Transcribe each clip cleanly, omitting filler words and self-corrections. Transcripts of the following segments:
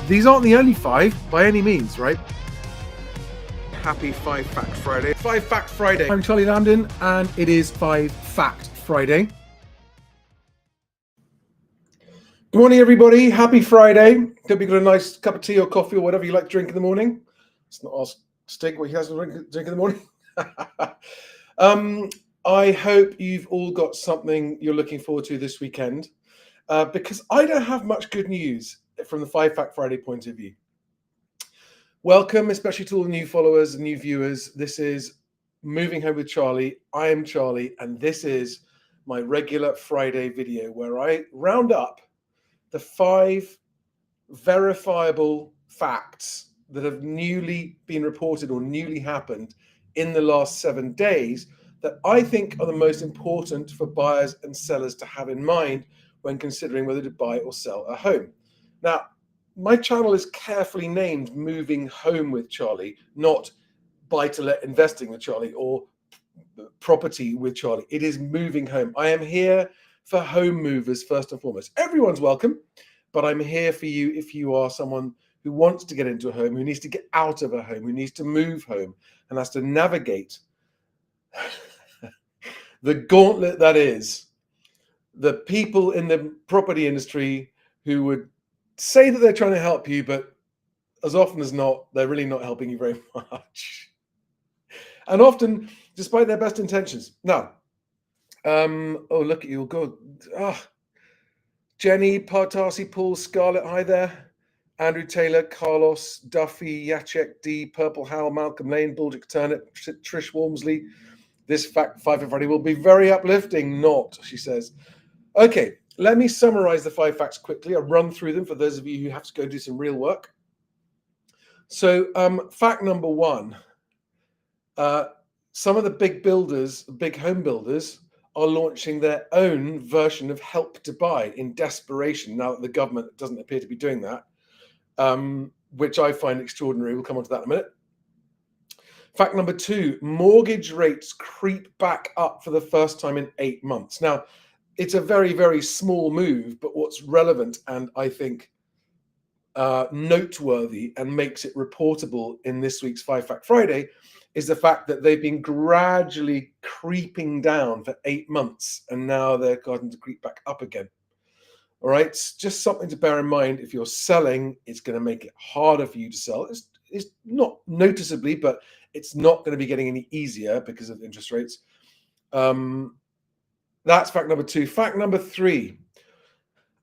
these aren't the only 5 by any means, right? Happy 5 Fact Friday. 5 Fact Friday. I'm Charlie Lambden, and it is 5 Fact Friday. Good morning, everybody. Happy Friday. Hope you got a nice cup of tea or coffee or whatever you like to drink in the morning. Let's not ask Stig what he has to drink in the morning. I hope you've all got something you're looking forward to this weekend, because I don't have much good news from the 5 Fact Friday point of view. Welcome, especially to all the new followers and new viewers. This is Moving Home with Charlie. I am Charlie, and this is my regular Friday video where I round up the 5 verifiable facts that have newly been reported or newly happened in the last 7 days that I think are the most important for buyers and sellers to have in mind when considering whether to buy or sell a home. Now, my channel is carefully named Moving Home with Charlie, not Buy to Let Investing with Charlie or Property with Charlie. It is Moving Home. I am here for home movers first and foremost. Everyone's welcome, but I'm here for you if you are someone who wants to get into a home, who needs to get out of a home, who needs to move home and has to navigate the gauntlet that is the people in the property industry who would say that they're trying to help you, but as often as not, they're really not helping you very much. And often, despite their best intentions. Now, oh, look at you, go. Jenny, Partasi, Paul, Scarlett, hi there. Andrew Taylor, Carlos, Duffy, Yachek, D, Purple Howl, Malcolm Lane, Bulldick Turnip, Trish Walmsley. This Fact 5 for Friday will be very uplifting, not, she says. Okay, let me summarize the 5 facts quickly. I'll run through them for those of you who have to go do some real work. So, fact number 1, some of the big builders, big home builders, are launching their own version of Help to Buy in desperation now that the government doesn't appear to be doing that, which I find extraordinary. We'll come on to that in a minute. Fact number 2, mortgage rates creep back up for the first time in 8 months. Now, it's a very, very small move, but what's relevant and I think noteworthy and makes it reportable in this week's 5 Fact Friday is the fact that they've been gradually creeping down for 8 months and now they're starting to creep back up again. All right, it's just something to bear in mind. If you're selling, it's going to make it harder for you to sell. It's not noticeably, but it's not going to be getting any easier because of interest rates. That's fact number 2. Fact number 3,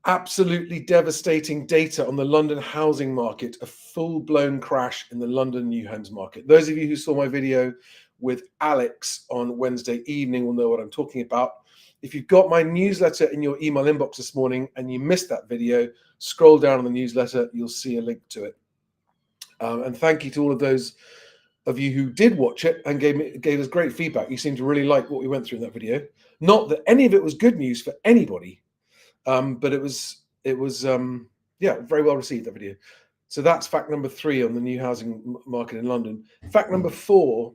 absolutely devastating data on the London housing market, a full-blown crash in the London new homes market. Those of you who saw my video with Alex on Wednesday evening will know what I'm talking about. If you've got my newsletter in your email inbox this morning and you missed that video, scroll down on the newsletter, you'll see a link to it. And thank you to all of those of you who did watch it and gave us great feedback. You seem to really like what we went through in that video. Not that any of it was good news for anybody, but it was very well received, that video. So that's fact number 3 on the new housing market in London. Fact number 4,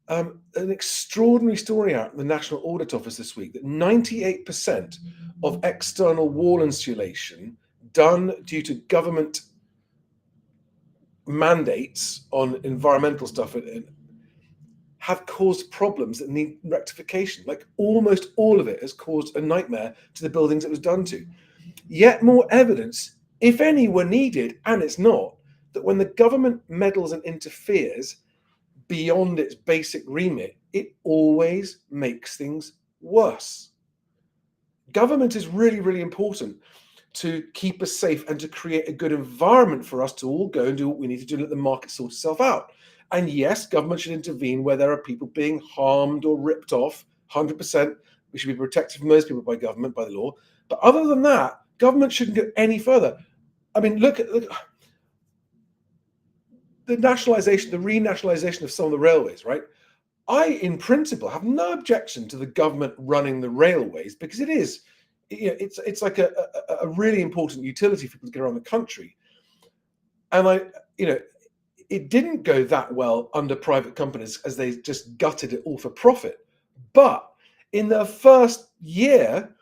an extraordinary story out in the National Audit Office this week that 98% of external wall insulation done due to government mandates on environmental stuff have caused problems that need rectification. Like almost all of it has caused a nightmare to the buildings it was done to. Yet more evidence, if any, were needed, and it's not, that when the government meddles and interferes beyond its basic remit, it always makes things worse. Government is really, really important to keep us safe and to create a good environment for us to all go and do what we need to do and let the market sort itself out. And yes, government should intervene where there are people being harmed or ripped off, 100%. We should be protected from those people by government, by the law. But other than that, government shouldn't go any further. I mean, look at the nationalisation, the renationalisation of some of the railways, right? I, in principle, have no objection to the government running the railways because it is, it's like a really important utility for people to get around the country. And it didn't go that well under private companies as they just gutted it all for profit. But in the first year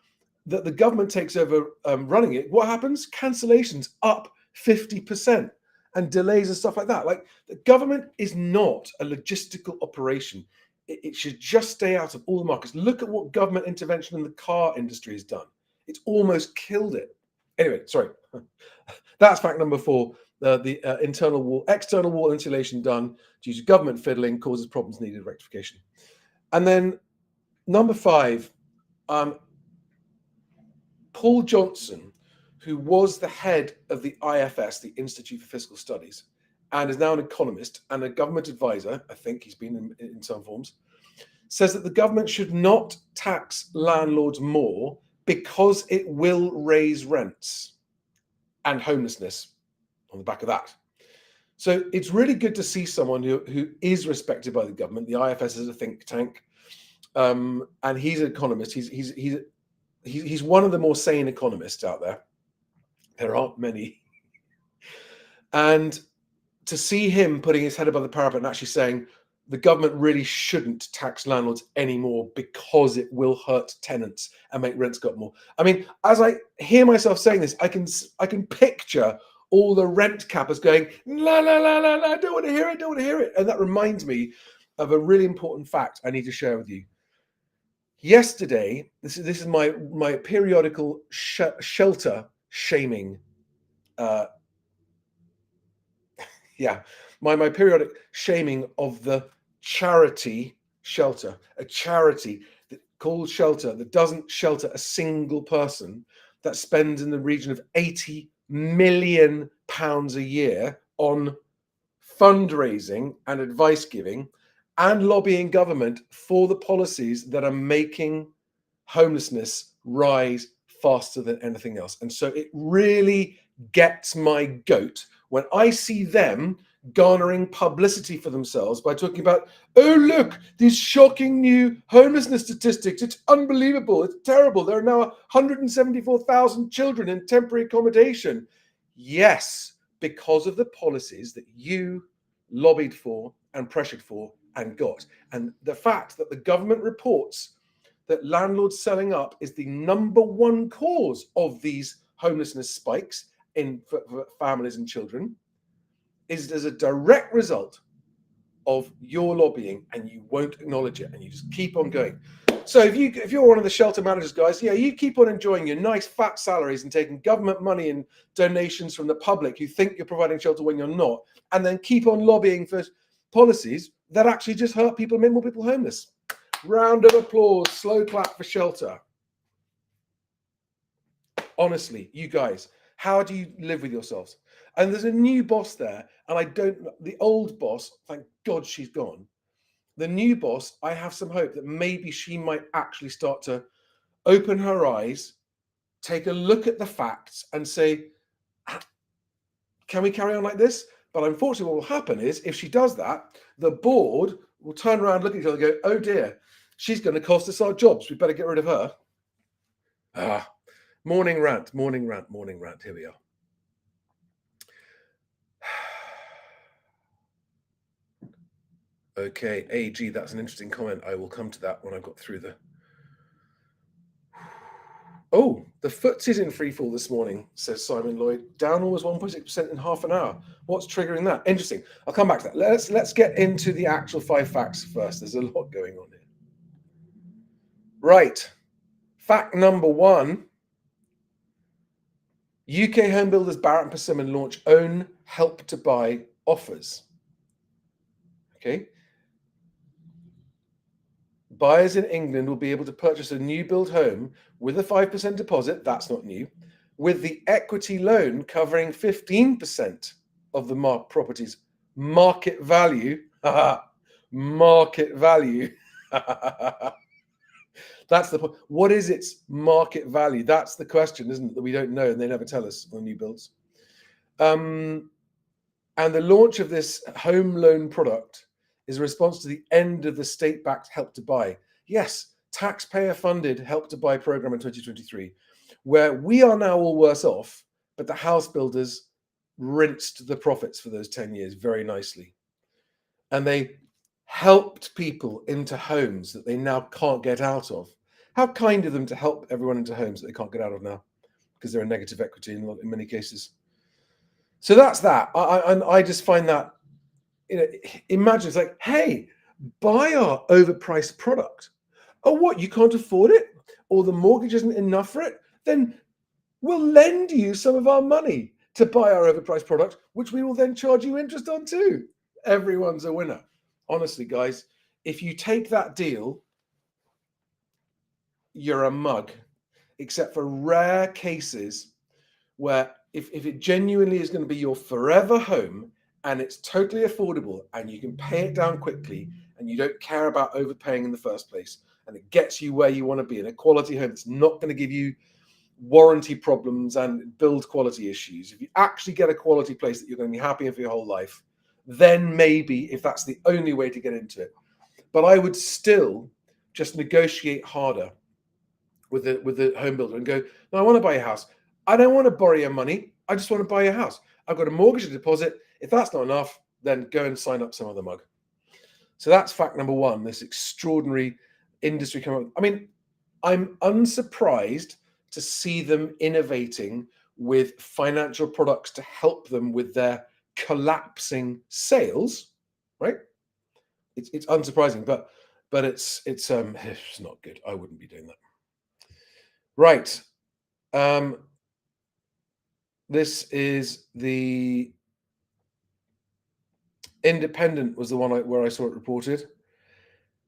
that the government takes over running it, what happens? Cancellations up 50%, and delays and stuff like that. Like, the government is not a logistical operation. It should just stay out of all the markets. Look at what government intervention in the car industry has done. It's almost killed it. Anyway, sorry. That's fact number 4. The external wall insulation done due to government fiddling causes problems needed rectification. And then number 5, Paul Johnson, who was the head of the IFS, the Institute for Fiscal Studies, and is now an economist and a government advisor, I think he's been in some forms, says that the government should not tax landlords more because it will raise rents and homelessness on the back of that. So it's really good to see someone who is respected by the government. The IFS is a think tank, and he's an economist. He's one of the more sane economists out there. There aren't many. And to see him putting his head above the parapet and actually saying the government really shouldn't tax landlords anymore because it will hurt tenants and make rents go up more. I mean, as I hear myself saying this, I can picture all the rent cappers going, la, la, la, la, la, I don't want to hear it, don't want to hear it. And that reminds me of a really important fact I need to share with you. Yesterday, this is my periodical shelter shaming. My periodic shaming of the charity Shelter, a charity called Shelter that doesn't shelter a single person, that spends in the region of £80 million a year on fundraising and advice giving and lobbying government for the policies that are making homelessness rise faster than anything else. And so it really gets my goat when I see them garnering publicity for themselves by talking about, oh, look, these shocking new homelessness statistics. It's unbelievable. It's terrible. There are now 174,000 children in temporary accommodation. Yes, because of the policies that you lobbied for and pressured for and got. And the fact that the government reports that landlords selling up is the number one cause of these homelessness spikes for families and children is as a direct result of your lobbying, and you won't acknowledge it, and you just keep on going. So if you're one of the shelter managers, guys, yeah, you keep on enjoying your nice fat salaries and taking government money and donations from the public who think you're providing shelter when you're not, and then keep on lobbying for policies that actually just hurt people and make more people homeless. Round of applause, slow clap for Shelter. Honestly, you guys, how do you live with yourselves? And there's a new boss there, and the old boss, thank God she's gone. The new boss, I have some hope that maybe she might actually start to open her eyes, take a look at the facts and say, can we carry on like this? But unfortunately, what will happen is if she does that, the board will turn around, look at each other and go, oh dear, she's going to cost us our jobs. We better get rid of her. Morning rant. Here we are. Okay, AG, that's an interesting comment. I will come to that when I've got through the... Oh, the FTSE's in free fall this morning, says Simon Lloyd. Down almost 1.6% in half an hour. What's triggering that? Interesting. I'll come back to that. Let's get into the actual 5 facts first. There's a lot going on here. Right. Fact number 1. UK home builders Barratt and Persimmon launch own Help to Buy offers. Okay. Buyers in England will be able to purchase a new build home with a 5% deposit, that's not new, with the equity loan covering 15% of the property's market value. Market value. That's the point. What is its market value? That's the question, isn't it? That we don't know, and they never tell us on new builds. And the launch of this home loan product is a response to the end of the state-backed Help to Buy. Yes, taxpayer-funded Help to Buy program in 2023, where we are now all worse off, but the house builders rinsed the profits for those 10 years very nicely. And they helped people into homes that they now can't get out of. How kind of them to help everyone into homes that they can't get out of now because they're a negative equity in many cases. So that's that. I just find that, imagine it's like, hey, buy our overpriced product. Oh, what, you can't afford it? Or the mortgage isn't enough for it? Then we'll lend you some of our money to buy our overpriced product, which we will then charge you interest on too. Everyone's a winner. Honestly, guys, if you take that deal, you're a mug, except for rare cases where if it genuinely is going to be your forever home and it's totally affordable and you can pay it down quickly and you don't care about overpaying in the first place and it gets you where you want to be in a quality home that's not going to give you warranty problems and build quality issues, if you actually get a quality place that you're going to be happy in for your whole life, then maybe, if that's the only way to get into it. But I would still just negotiate harder with the home builder and go, no, I want to buy a house. I don't want to borrow your money. I just want to buy a house. I've got a mortgage and deposit. If that's not enough, then go and sign up some other mug. So that's fact number one, this extraordinary industry coming up. I mean, I'm unsurprised to see them innovating with financial products to help them with their collapsing sales, right? It's unsurprising, but it's not good. I wouldn't be doing that. Right. This is the Independent was the one where I saw it reported.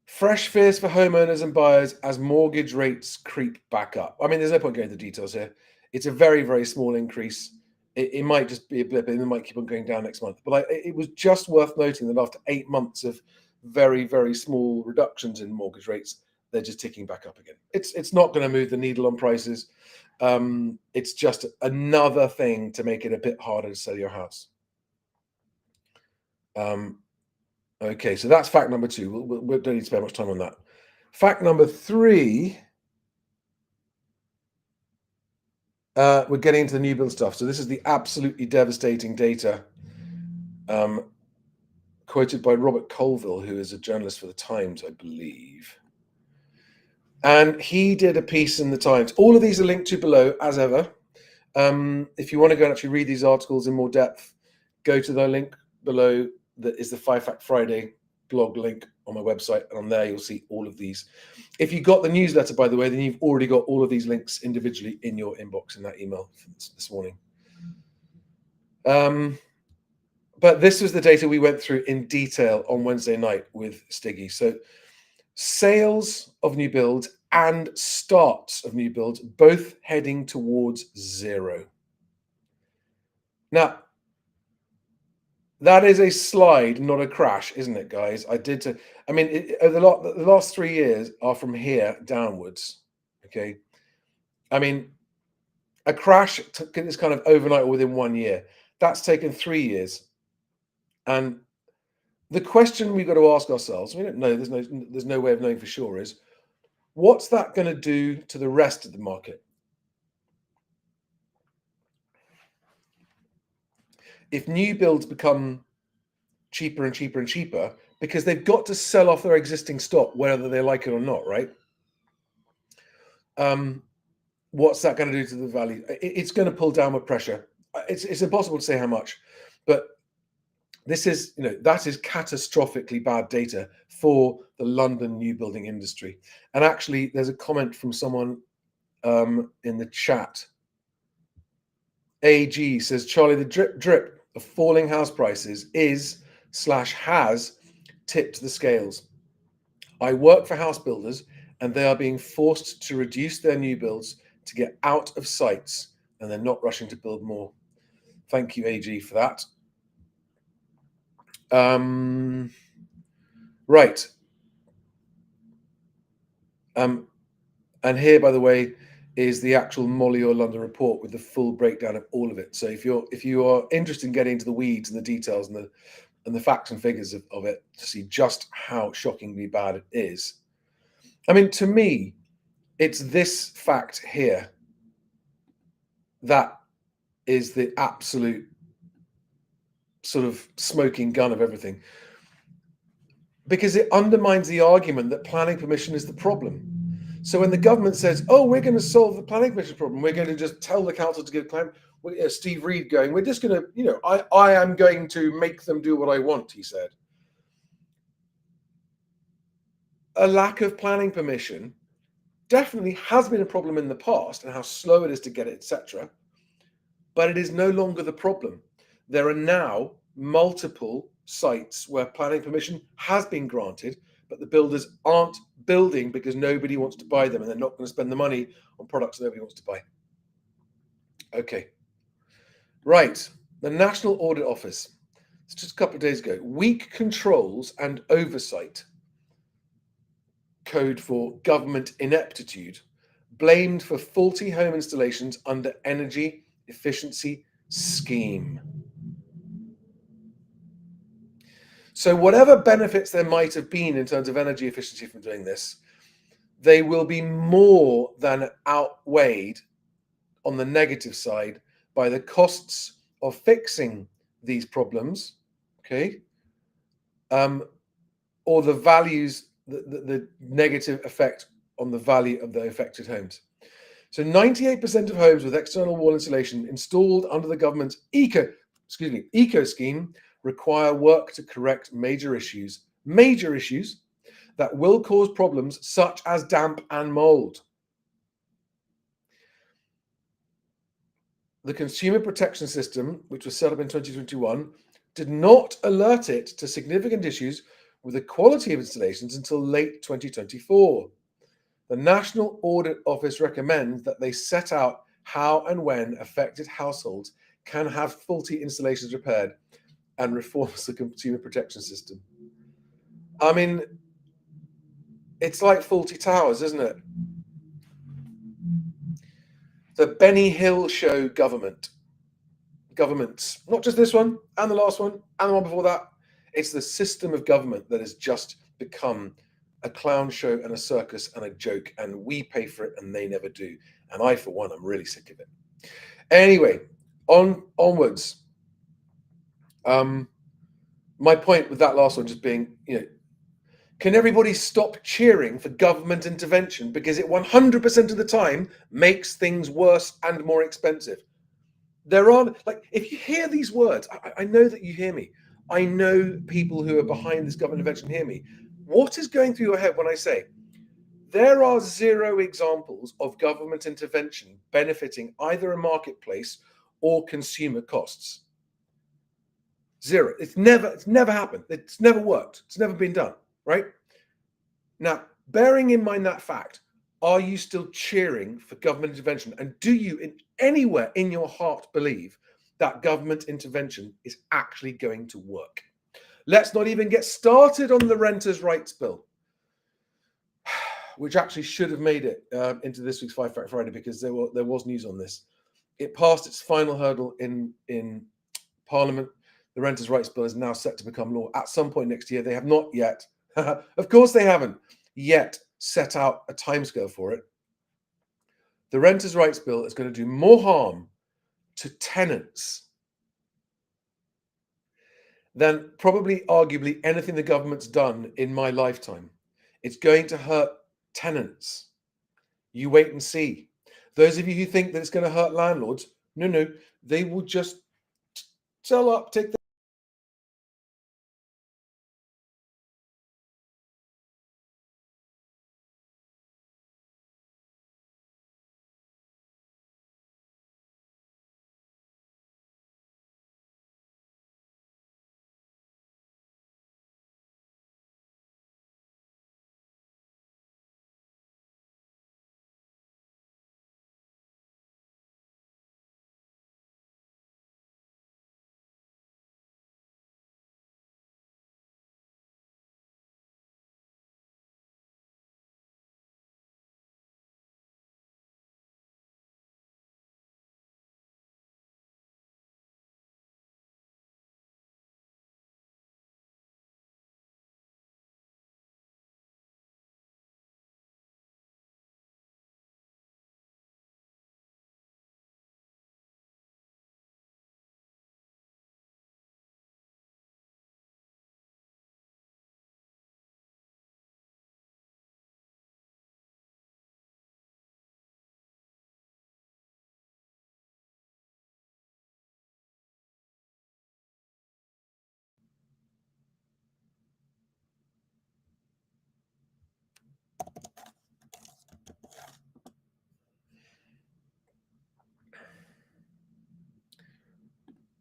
Fresh fears for homeowners and buyers as mortgage rates creep back up. I mean, there's no point going into the details here. It's a very, very small increase. It might just be a blip and it might keep on going down next month. But it was just worth noting that after 8 months of very, very small reductions in mortgage rates, they're just ticking back up again. It's not going to move the needle on prices. It's just another thing to make it a bit harder to sell your house. Okay, so that's fact number two. We don't need to spend much time on that. Fact number three, we're getting into the new build stuff. So this is the absolutely devastating data quoted by Robert Colville, who is a journalist for the Times, I believe. And he did a piece in the Times. All of these are linked to below, as ever. If you want to go and actually read these articles in more depth, go to the link below that is the 5 Fact Friday blog link on my website, and on there you'll see all of these. If you got the newsletter, by the way, then you've already got all of these links individually in your inbox in that email this morning. But this was the data we went through in detail on Wednesday night with Stiggy. So sales of new builds and starts of new builds both heading towards zero. Now, that is a slide, not a crash, isn't it, guys? The last 3 years are from here downwards. Okay. I mean, a crash is kind of overnight or within 1 year. That's taken 3 years. And the question we've got to ask ourselves, we don't know, there's no way of knowing for sure, is what's that going to do to the rest of the market? If new builds become cheaper and cheaper and cheaper, because they've got to sell off their existing stock, whether they like it or not, right? What's that going to do to the value? It's going to pull downward pressure. It's impossible to say how much, but this is, that is catastrophically bad data for the London new building industry. And actually, there's a comment from someone in the chat. AG says, Charlie, the drip of falling house prices has tipped the scales. I work for house builders and they are being forced to reduce their new builds to get out of sites, and they're not rushing to build more. Thank you, AG, for that. Right. And here, by the way, is the actual Molly or London report with the full breakdown of all of it. So if you are interested in getting into the weeds and the details and the facts and figures of it to see just how shockingly bad it is, I mean, to me, it's this fact here that is the absolute sort of smoking gun of everything, because it undermines the argument that planning permission is the problem. So when the government says, oh, we're going to solve the planning permission problem, we're going to just tell the council to give plan, Steve Reed going, we're just going to, I am going to make them do what I want, he said. A lack of planning permission definitely has been a problem in the past, and how slow it is to get it, etc. But it is no longer the problem. There are now multiple sites where planning permission has been granted, but the builders aren't building because nobody wants to buy them, and they're not going to spend the money on products nobody wants to buy. Okay. Right. The National Audit Office. It's just a couple of days ago. Weak controls and oversight. Code for government ineptitude. Blamed for faulty home installations under energy efficiency scheme. So whatever benefits there might have been in terms of energy efficiency from doing this, they will be more than outweighed on the negative side by the costs of fixing these problems, okay, or the values, the negative effect on the value of the affected homes. So 98% of homes with external wall insulation installed under the government's eco scheme require work to correct major issues that will cause problems such as damp and mold. The Consumer Protection System, which was set up in 2021, did not alert it to significant issues with the quality of installations until late 2024. The National Audit Office recommends that they set out how and when affected households can have faulty installations repaired and reforms the Consumer Protection System. I mean, it's like Faulty Towers, isn't it? The Benny Hill show governments, not just this one and the last one and the one before that. It's the system of government that has just become a clown show and a circus and a joke, and we pay for it and they never do. And I, for one, I'm really sick of it. Anyway, onwards. My point with that last one just being, can everybody stop cheering for government intervention, because it 100% of the time makes things worse and more expensive? There are, like, if you hear these words, I know that you hear me. I know people who are behind this government intervention hear me. What is going through your head when I say there are zero examples of government intervention benefiting either a marketplace or consumer costs? Zero. It's never happened. It's never worked. It's never been done, right? Now, bearing in mind that fact, are you still cheering for government intervention? And do you in anywhere in your heart believe that government intervention is actually going to work? Let's not even get started on the Renters' Rights Bill, which actually should have made it into this week's Five Fact Friday, because there was news on this. It passed its final hurdle in Parliament. The Renters' Rights Bill is now set to become law at some point next year. They have not yet, of course they haven't yet set out a timescale for it. The Renters' Rights Bill is going to do more harm to tenants than probably arguably anything the government's done in my lifetime. It's going to hurt tenants. You wait and see. Those of you who think that it's going to hurt landlords, no, they will just sell up, take the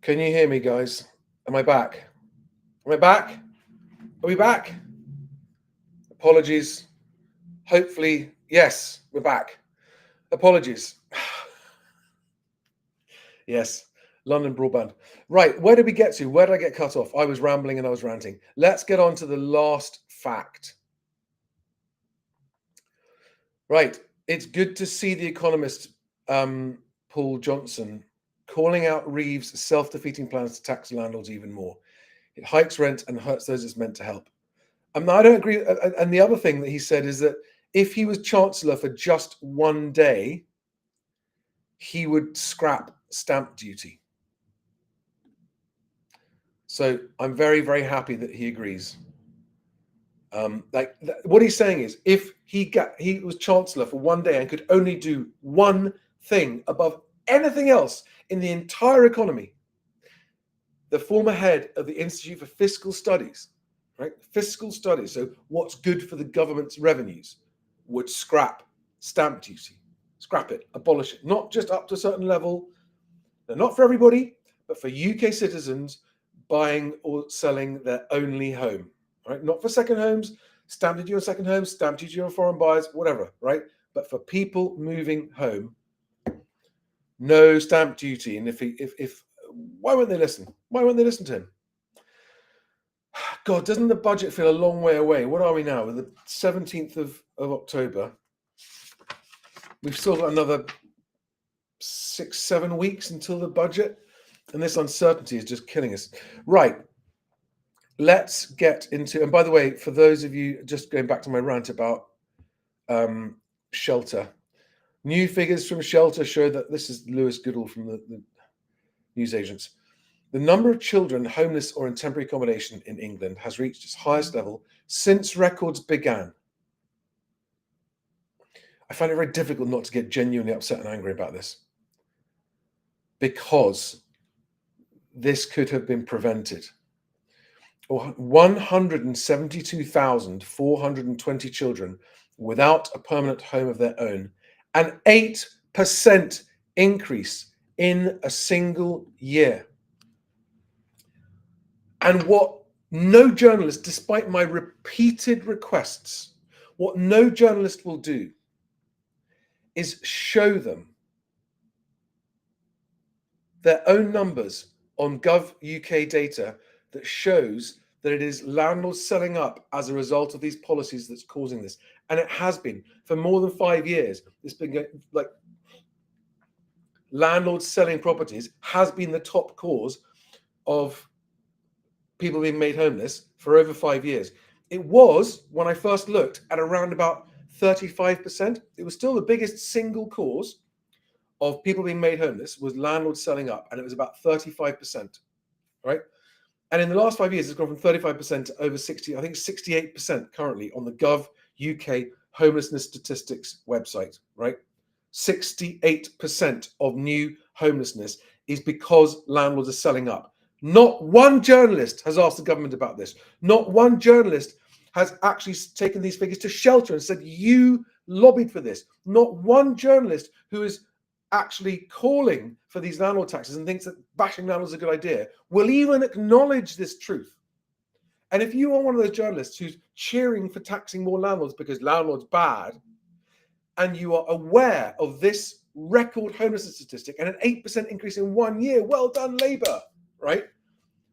Can you hear me, guys? Am I back? Am I back? Are we back? Apologies. Hopefully, yes, we're back. Apologies. Yes, London broadband. Right, where did we get to? Where did I get cut off? I was rambling and I was ranting. Let's get on to the last fact. Right, it's good to see the economist Paul Johnson calling out Reeves' self-defeating plans to tax landlords even more. It hikes rent and hurts those it's meant to help. I don't agree. And the other thing that he said is that if he was chancellor for just one day, he would scrap stamp duty. So I'm very, very happy that he agrees. What he's saying is, if he was chancellor for one day and could only do one thing above anything else in the entire economy, the former head of the Institute for Fiscal Studies, right? Fiscal studies. So what's good for the government's revenues would scrap stamp duty, scrap it, abolish it, not just up to a certain level, not for everybody, but for UK citizens buying or selling their only home, right? Not for second homes, stamp duty on second homes, stamp duty on foreign buyers, whatever, right? But for people moving home, no stamp duty. And if why won't they listen? Why won't they listen to him? God, doesn't the budget feel a long way away? What are we now? The 17th of October. We've still got another 6-7 weeks until the budget, and this uncertainty is just killing us. Right. Let's get into, and by the way, for those of you just going back to my rant about Shelter, new figures from Shelter show that, this is Lewis Goodall from the news agents, the number of children homeless or in temporary accommodation in England has reached its highest level since records began. I find it very difficult not to get genuinely upset and angry about this, because this could have been prevented. 172,420 children without a permanent home of their own, an 8% increase in a single year. And what no journalist, despite my repeated requests, what no journalist will do is show them their own numbers on Gov UK data that shows that it is landlords selling up as a result of these policies that's causing this. And it has been for more than 5 years. It's been like landlords selling properties has been the top cause of people being made homeless for over 5 years. It was, when I first looked, at around about 35%. It was still the biggest single cause of people being made homeless was landlords selling up, and it was about 35%, right? And in the last 5 years, it's gone from 35% to over 60, I think 68% currently on the Gov UK homelessness statistics website, right? 68% of new homelessness is because landlords are selling up. Not one journalist has asked the government about this. Not one journalist has actually taken these figures to Shelter and said, you lobbied for this. Not one journalist who is actually calling for these landlord taxes and thinks that bashing landlords is a good idea will even acknowledge this truth. And if you are one of those journalists who's cheering for taxing more landlords because landlords bad, and you are aware of this record homelessness statistic and an 8% increase in 1 year, well done, Labour, right?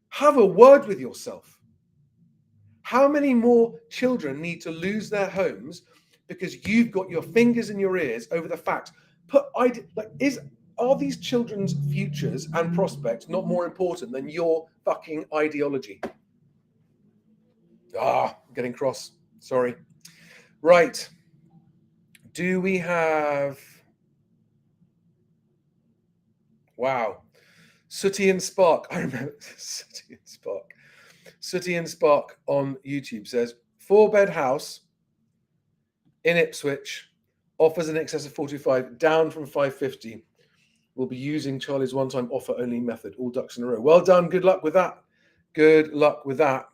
Have a word with yourself. How many more children need to lose their homes because you've got your fingers in your ears over the fact, are these children's futures and prospects not more important than your fucking ideology? I'm getting cross. Sorry. Right. Do we have... Wow. Sooty and Spark. I remember Sooty and Spark. Sooty and Spark on YouTube says 4-bed house in Ipswich offers in excess of 45, down from 550. We'll be using Charlie's one-time offer only method. All ducks in a row. Well done. Good luck with that. Good luck with that.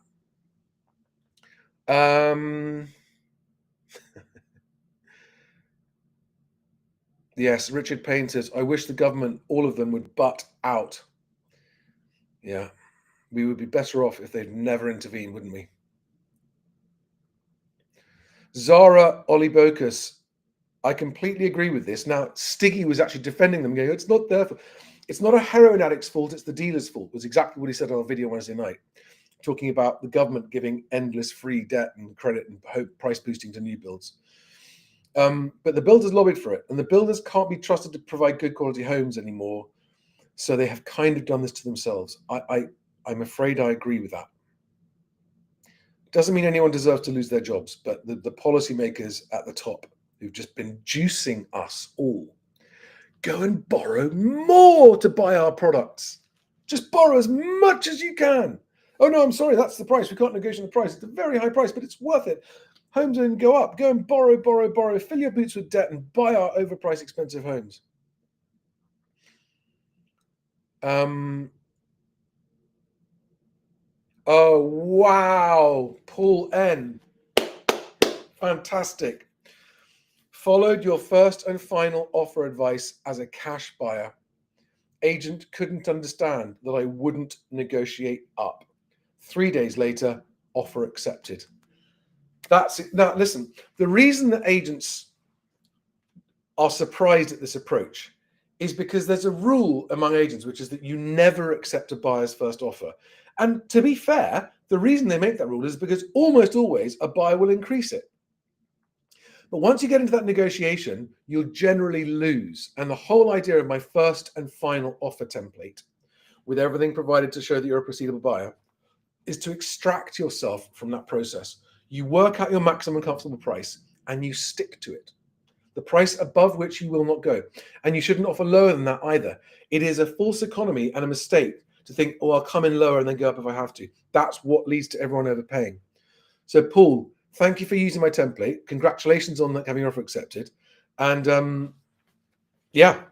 Yes, Richard Payne says, I wish the government, all of them, would butt out. Yeah, we would be better off if they'd never intervened, wouldn't we? Zara Olibocus, I completely agree with this. Now, Stiggy was actually defending them, going, it's not their fault. It's not a heroin addict's fault, it's the dealer's fault, was exactly what he said on our video Wednesday night, talking about the government giving endless free debt and credit and price boosting to new builds. But the builders lobbied for it, and the builders can't be trusted to provide good quality homes anymore. So they have kind of done this to themselves. I'm afraid I agree with that. Doesn't mean anyone deserves to lose their jobs, but the policymakers at the top who've just been juicing us all, go and borrow more to buy our products. Just borrow as much as you can. Oh no, I'm sorry, that's the price. We can't negotiate the price. It's a very high price, but it's worth it. Homes don't go up. Go and borrow, fill your boots with debt and buy our overpriced expensive homes. Oh, wow. Paul N. Fantastic. Followed your first and final offer advice as a cash buyer. Agent couldn't understand that I wouldn't negotiate up. 3 days later, offer accepted. That's it. Now, listen, the reason that agents are surprised at this approach is because there's a rule among agents, which is that you never accept a buyer's first offer. And to be fair, the reason they make that rule is because almost always a buyer will increase it. But once you get into that negotiation, you'll generally lose. And the whole idea of my first and final offer template, with everything provided to show that you're a proceedable buyer, is to extract yourself from that process. You work out your maximum comfortable price and you stick to it. The price above which you will not go. And you shouldn't offer lower than that either. It is a false economy and a mistake to think, oh, I'll come in lower and then go up if I have to. That's what leads to everyone overpaying. So, Paul, thank you for using my template. Congratulations on having your offer accepted. And yeah,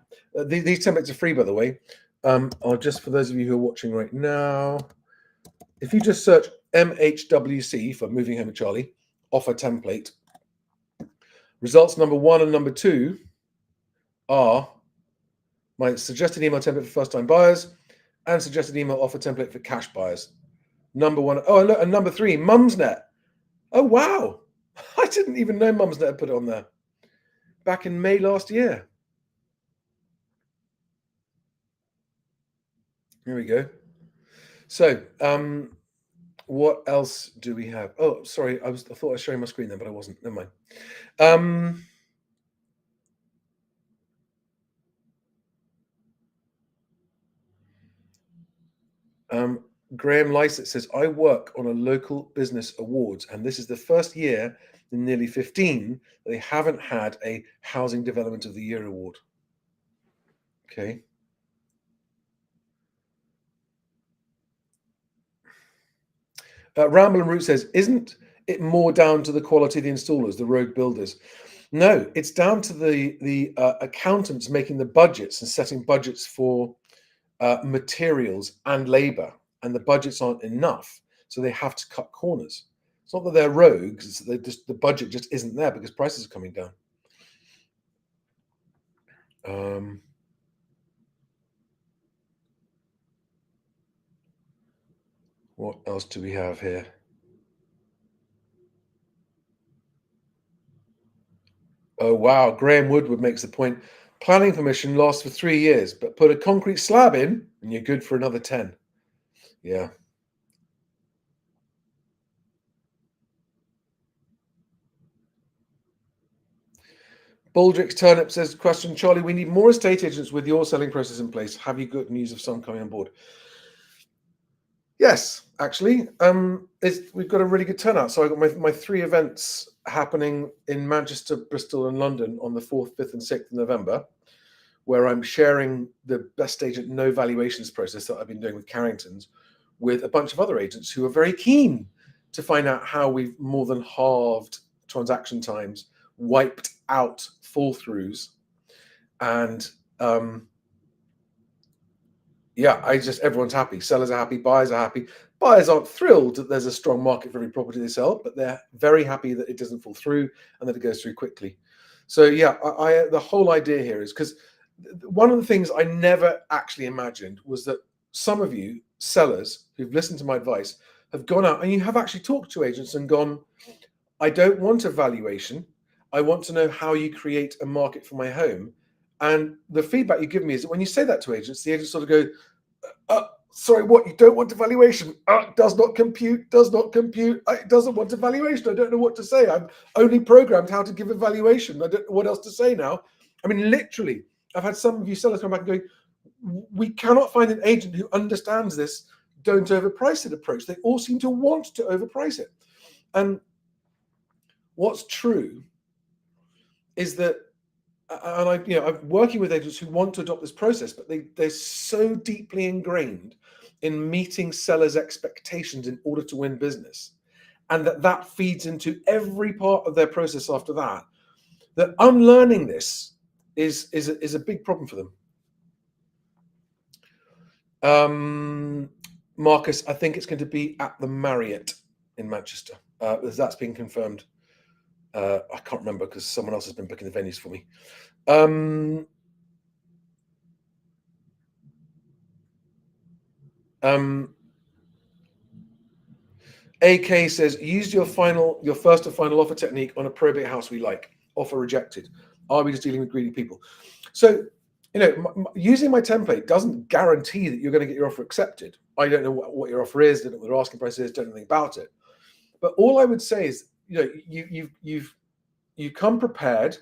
these templates are free, by the way. Or just for those of you who are watching right now, if you just search MHWC for Moving Home with Charlie, offer template, results number 1 and number 2 are my suggested email template for first-time buyers and suggested email offer template for cash buyers. Number 1, oh, and look, and number 3, Mumsnet. Oh, wow. I didn't even know Mumsnet had put it on there. Back in May last year. Here we go. So, what else do we have? Oh, sorry, I thought I was showing my screen then, but I wasn't. Never mind. Graham Lysett says, I work on a local business awards, and this is the first year in nearly 15 that they haven't had a Housing Development of the Year award. Okay. Ramble and Root says, isn't it more down to the quality of the installers, the rogue builders? No, it's down to the accountants making the budgets and setting budgets for materials and labor, and the budgets aren't enough, so they have to cut corners. It's not that they're rogues; it's that the budget just isn't there because prices are coming down. What else do we have here? Oh wow, Graham Woodward makes the point. Planning permission lasts for 3 years, but put a concrete slab in and you're good for another 10. Yeah. Baldrick's Turnip says, question, Charlie, we need more estate agents with your selling process in place. Have you got news of some coming on board? Yes, actually. We've got a really good turnout. So I got my 3 events happening in Manchester, Bristol, and London on the 4th, 5th, and 6th of November, where I'm sharing the best agent no valuations process that I've been doing with Carrington's with a bunch of other agents who are very keen to find out how we've more than halved transaction times, wiped out fall throughs, and everyone's happy. Sellers are happy, buyers are happy. Buyers aren't thrilled that there's a strong market for every property they sell, but they're very happy that it doesn't fall through and that it goes through quickly. So yeah, the whole idea here is because one of the things I never actually imagined was that some of you sellers who've listened to my advice have gone out and you have actually talked to agents and gone, I don't want a valuation. I want to know how you create a market for my home. And the feedback you give me is that when you say that to agents, the agents sort of go, sorry, what? You don't want a valuation? Does not compute, does not compute. It doesn't want a valuation. I don't know what to say. I'm only programmed how to give a valuation. I don't know what else to say now. I mean, literally, I've had some of you sellers come back and go, we cannot find an agent who understands this don't overprice it approach. They all seem to want to overprice it. And what's true is that, and I'm working with agents who want to adopt this process, but they're so deeply ingrained in meeting sellers' expectations in order to win business, and that feeds into every part of their process after that, that unlearning this is a big problem for them. Marcus, I think it's going to be at the Marriott in Manchester. That's been confirmed. I can't remember because someone else has been booking the venues for me. AK says, used your first and final offer technique on a probate house we like. Offer rejected. Are we just dealing with greedy people? So, using my template doesn't guarantee that you're going to get your offer accepted. I don't know what your offer is, don't know what their asking price is, don't know anything about it. But all I would say is, you come prepared,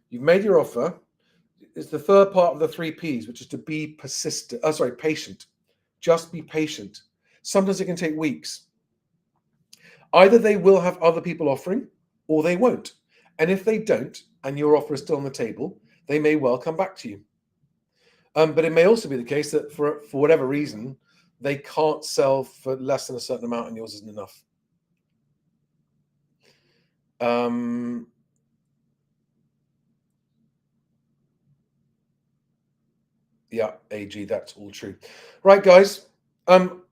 you've made your offer. It's the third part of the 3 Ps, which is to be patient. Just be patient. Sometimes it can take weeks. Either they will have other people offering or they won't. And if they don't, and your offer is still on the table, they may well come back to you. But it may also be the case that for whatever reason, they can't sell for less than a certain amount and yours isn't enough. Yeah, AG, that's all true. Right, guys. Don't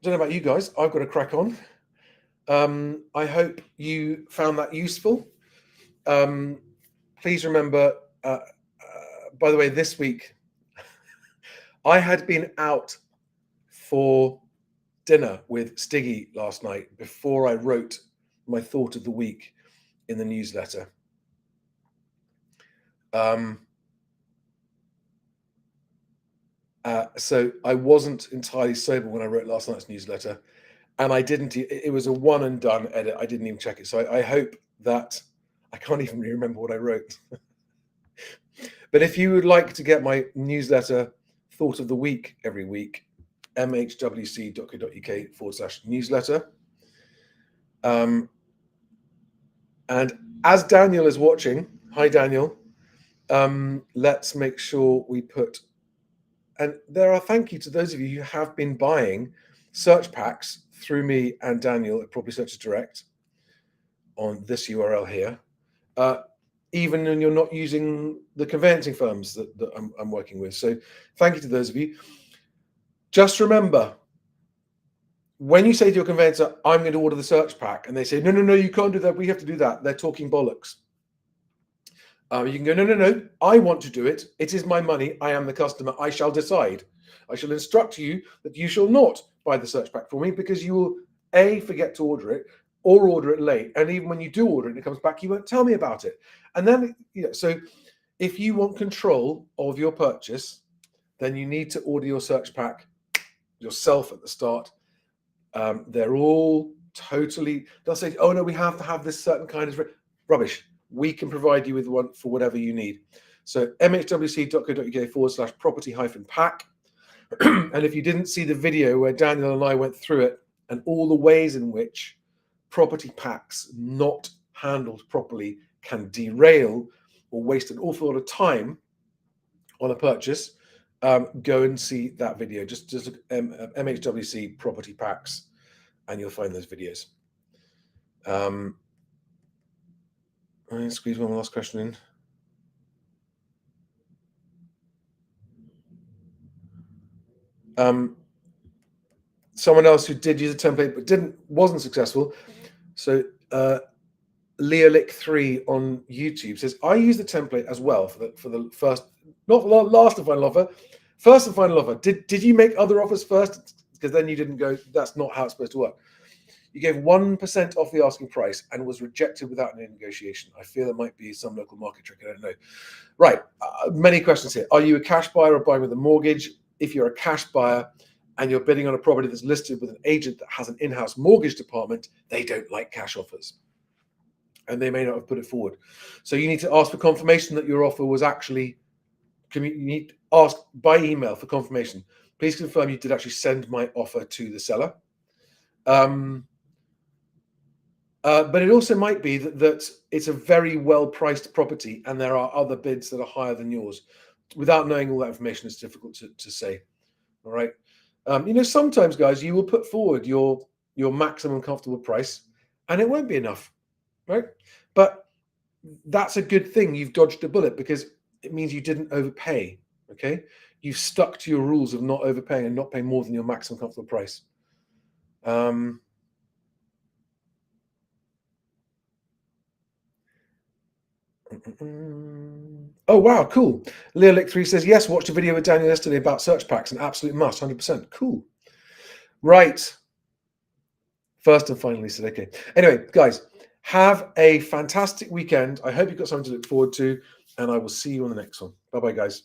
know about you guys. I've got to crack on. I hope you found that useful. Please remember, by the way, this week, I had been out for dinner with Stiggy last night before I wrote my thought of the week in the newsletter. So I wasn't entirely sober when I wrote last night's newsletter, and it was a one and done edit. I didn't even check it. So I hope that, I can't even remember what I wrote. But if you would like to get my newsletter thought of the week every week, mhwc.co.uk/newsletter. And as Daniel is watching, hi Daniel, let's make sure we put, and there are thank you to those of you who have been buying search packs through me and Daniel at Property Searchers Direct on this URL here, even when you're not using the conveyancing firms that I'm working with. So thank you to those of you. Just remember, when you say to your conveyancer, I'm going to order the search pack, and they say, no, you can't do that, we have to do that, they're talking bollocks. You can go, no, I want to do it. It is my money. I am the customer. I shall decide. I shall instruct you that you shall not buy the search pack for me because you will, A, forget to order it or order it late. And even when you do order it and it comes back, you won't tell me about it. And then, so if you want control of your purchase, then you need to order your search pack yourself at the start. They're all totally, they'll say, oh no, we have to have this certain kind of rubbish. We can provide you with one for whatever you need. So mhwc.co.uk/property-pack. And if you didn't see the video where Daniel and I went through it and all the ways in which property packs not handled properly can derail or waste an awful lot of time on a purchase, go and see that video. Just look at MHWC property packs and you'll find those videos. I'm going to squeeze one last question in. Someone else who did use a template but wasn't successful. So Leolic3 on YouTube says, I use the template as well for the first, not the last and final offer, First and final offer. Did you make other offers first? Because then you didn't go. That's not how it's supposed to work. You gave 1% off the asking price and was rejected without any negotiation. I feel it might be some local market trick. I don't know. Right. Many questions here. Are you a cash buyer or buying with a mortgage? If you're a cash buyer and you're bidding on a property that's listed with an agent that has an in-house mortgage department, they don't like cash offers. And they may not have put it forward. So you need to ask for confirmation that your offer was actually, you need to ask by email for confirmation. Please confirm you did actually send my offer to the seller. But it also might be that it's a very well-priced property and there are other bids that are higher than yours. Without knowing all that information, it's difficult to say. All right. Sometimes, guys, you will put forward your maximum comfortable price and it won't be enough, right? But that's a good thing. You've dodged a bullet because it means you didn't overpay, okay? You've stuck to your rules of not overpaying and not paying more than your maximum comfortable price. Oh, wow, cool. Leolic3 says, yes, watched a video with Daniel yesterday about search packs, an absolute must, 100%. Cool. Right. First and finally said, okay. Anyway, guys, have a fantastic weekend. I hope you've got something to look forward to, and I will see you on the next one. Bye-bye, guys.